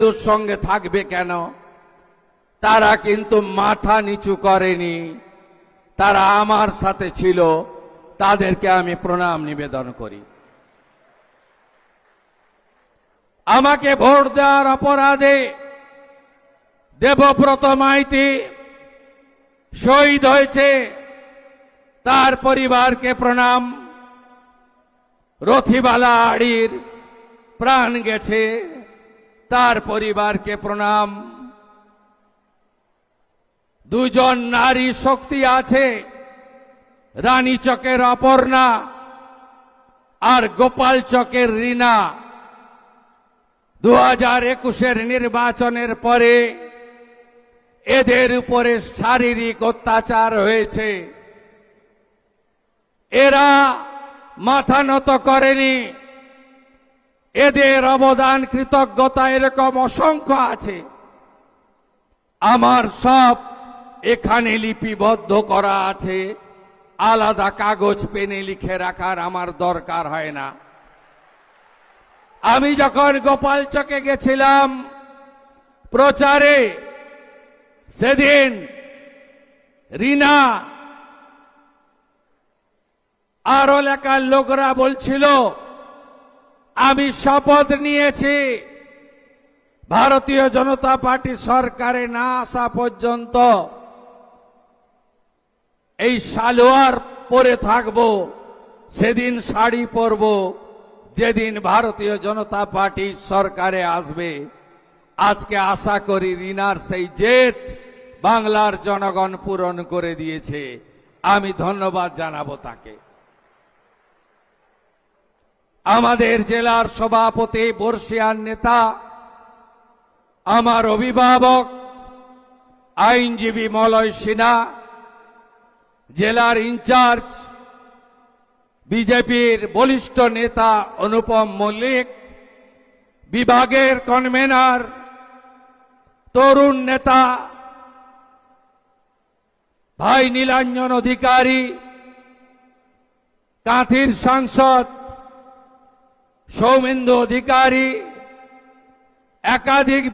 হিন্দুর সঙ্গে থাকবে কেন? তারা কিন্তু মাথা নিচু করেনি, তারা আমার সাথে ছিল, তাদেরকে আমি প্রণাম নিবেদন করি। আমাকে ভোট দেওয়ার অপরাধে দেবব্রত মাইতি শহীদ হয়েছে, তার পরিবারকে প্রণাম। রথিবালা আড়ির প্রাণ গেছে, তার পরিবারকে প্রণাম। দুজন নারী শক্তি আছে, রানীচকের অপর্ণা আর গোপাল চকের রীনা। 2021-এর নির্বাচনের পরে এদের উপরে শারীরিক অত্যাচার হয়েছে, এরা মাথা নত করেনি। এদের অবদান, কৃতজ্ঞতা এরকম অসংখ্য আছে। আমার সব এখানে লিপিবদ্ধ করা আছে, আলাদা কাগজ পেনে লিখে রাখার আমার দরকার হয় না। আমি যখন গোপালচকে গেছিলাম প্রচারে, সেদিন রীনা আর এলাকার লোকরা বলছিল, আমি শপথ নিয়েছি ভারতীয় জনতা পার্টি সরকারে না আসা পর্যন্ত এই সালোয়ার পরে থাকব, সেদিন শাড়ি পরব যেদিন ভারতীয় জনতা পার্টি সরকারে আসবে। আজকে আশা করি রীনার সেই জেদ বাংলার জনগণ পূরণ করে দিয়েছে, আমি ধন্যবাদ জানাবো তাকে। আমাদের জেলার সভাপতি, বর্ষিয়ান নেতা, আমার অভিভাবক আইনজীবী মলয় সিনহা, জেলার ইনচার্জ বিজেপির বলিষ্ঠ নেতা অনুপম মল্লিক, বিভাগের কনভেনার তরুণ নেতা ভাই নীলাঞ্জন অধিকারী, কাঁথির সাংসদ সৌমেন্দু অধিকারী, একাধিক